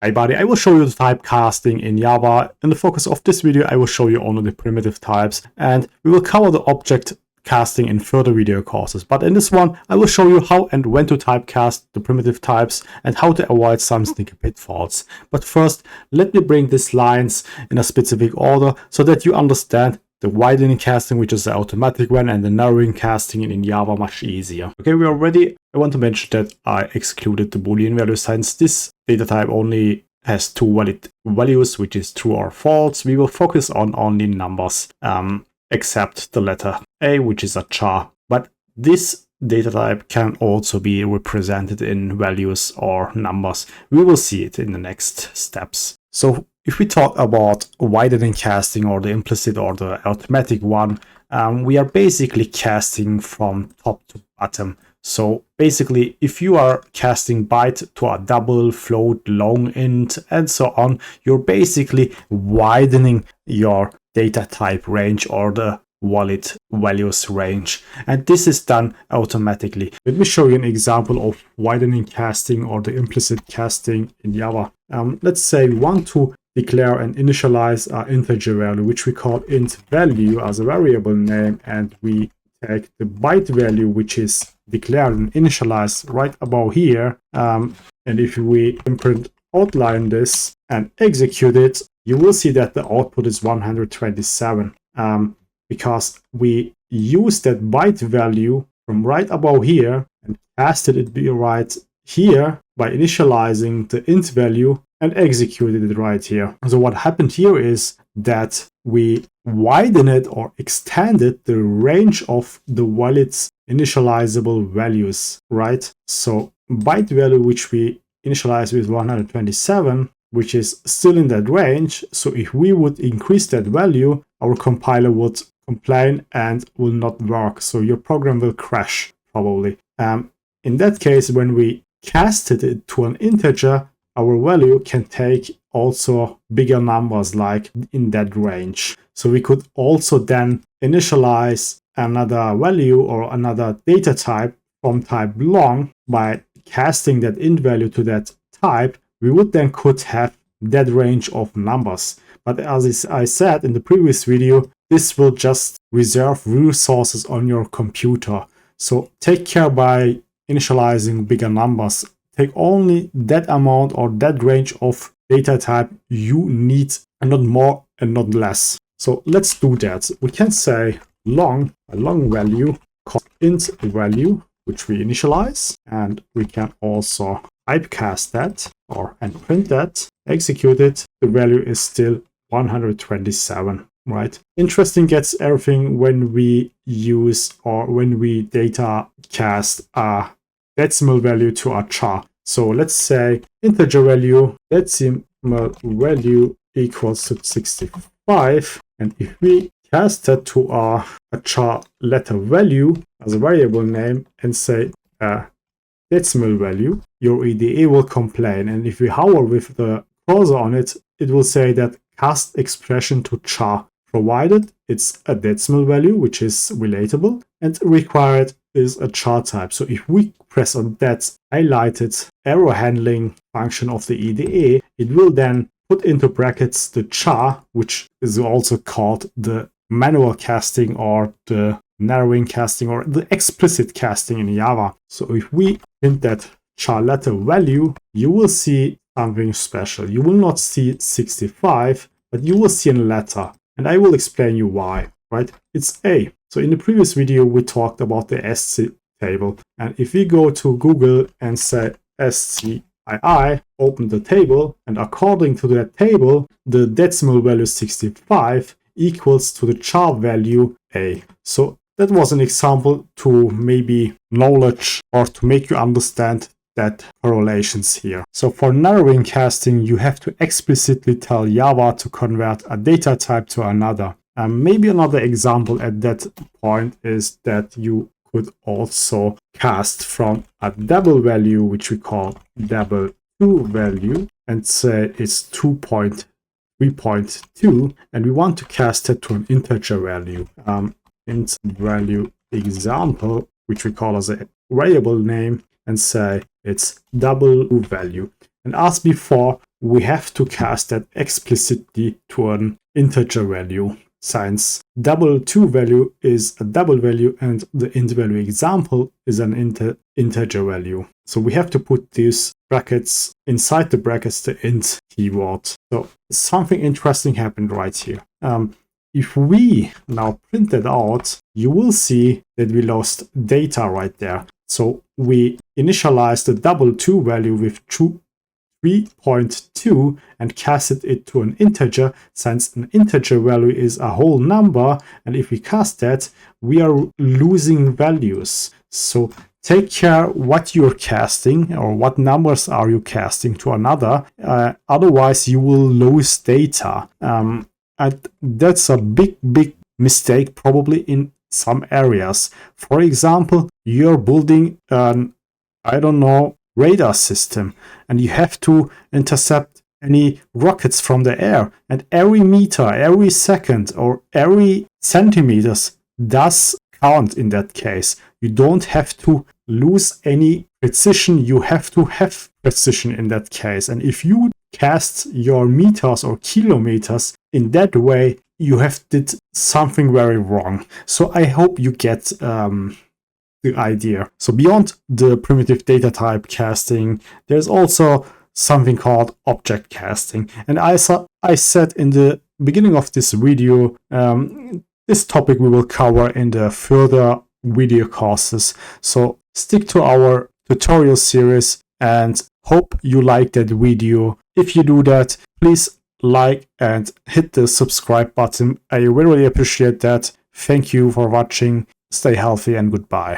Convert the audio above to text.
Hi buddy, I will show you the typecasting in Java. In the focus of this video, I will show you only the primitive types, and we will cover the object casting in further video courses. But in this one, I will show you how and when to typecast the primitive types and how to avoid some sneaky pitfalls. But first, let me bring these lines in a specific order so that you understand the widening casting, which is the automatic one, and the narrowing casting in Java much easier. Okay, we are ready. I want to mention that I excluded the Boolean value since this data type only has two valid values, which is true or false. We will focus on only numbers, except the letter A, which is a char. But this data type can also be represented in values or numbers. We will see it in the next steps. So if we talk about widening casting, or the implicit or the automatic one, we are basically casting from top to bottom. So basically, if you are casting byte to a double, float, long, int, and so on, you're basically widening your data type range or the valid values range. And this is done automatically. Let me show you an example of widening casting or the implicit casting in Java. Let's say we want to declare and initialize our integer value, which we call int value as a variable name, and we take the byte value, which is declared and initialized right above here. And if we imprint outline this and execute it, you will see that the output is 127, because we use that byte value from right above here and casted it right here by initializing the int value and executed it right here. So what happened here is that we widened or extended the range of the valid initializable values, right? So byte value, which we initialized with 127, which is still in that range. So if we would increase that value, our compiler would complain and will not work. So your program will crash probably. In that case, when we casted it to an integer, our value can take also bigger numbers like in that range. So we could also then initialize another value or another data type from type long by casting that int value to that type. We would then could have that range of numbers. But as I said in the previous video, this will just reserve resources on your computer. So take care by initializing bigger numbers. Take only that amount or that range of data type you need, and not more and not less. So let's do that. We can say long, a long value called int value, which we initialize, and we can also typecast that and print that, execute it. The value is still 127, right? Interesting gets everything when we use or when we data cast a decimal value to a char. So let's say integer value, decimal value equals to 65. And if we cast that to a char letter value as a variable name and say decimal value, your IDE will complain. And if we hover with the cursor on it, it will say that cast expression to char, provided it's a decimal value, which is relatable, and required is a char type. So if we press on that highlighted error handling function of the IDE, it will then put into brackets the char, which is also called the manual casting or the narrowing casting or the explicit casting in Java. So if we print that char letter value, you will see something special. You will not see 65, but you will see a letter, and I will explain you why, right? It's A. So in the previous video, we talked about the SC table. And if we go to Google and say SCII, open the table, and according to that table, the decimal value 65 equals to the char value A. So that was an example to maybe knowledge or to make you understand that correlations here. So for narrowing casting, you have to explicitly tell Java to convert a data type to another. Maybe another example at that point is that you could also cast from a double value, which we call double 2 value, and say it's 2.3.2, and we want to cast it to an integer value. Int value example, which we call as a variable name, and say it's double value. And as before, we have to cast that explicitly to an integer value, since double 2 value is a double value and the int value example is an integer value. So we have to put these brackets inside the brackets, the int keyword. So something interesting happened right here. If we now print that out, you will see that we lost data right there. So we initialized the double 2 value with 3.2 and casted it to an integer, since an integer value is a whole number, and if we cast that, we are losing values. So take care what you're casting or what numbers are you casting to another, otherwise you will lose data. And that's a big mistake probably in some areas. For example, you're building an, I don't know, radar system, and you have to intercept any rockets from the air, and every meter, every second, or every centimeters does count in that case. You don't have to lose any precision, you have to have precision in that case. And if you cast your meters or kilometers in that way, you have did something very wrong. So I hope you get the idea. So beyond the primitive data type casting, there's also something called object casting. And I said in the beginning of this video, this topic we will cover in the further video courses. So stick to our tutorial series and hope you like that video. If you do that, please like and hit the subscribe button. I really appreciate that. Thank you for watching. Stay healthy and goodbye.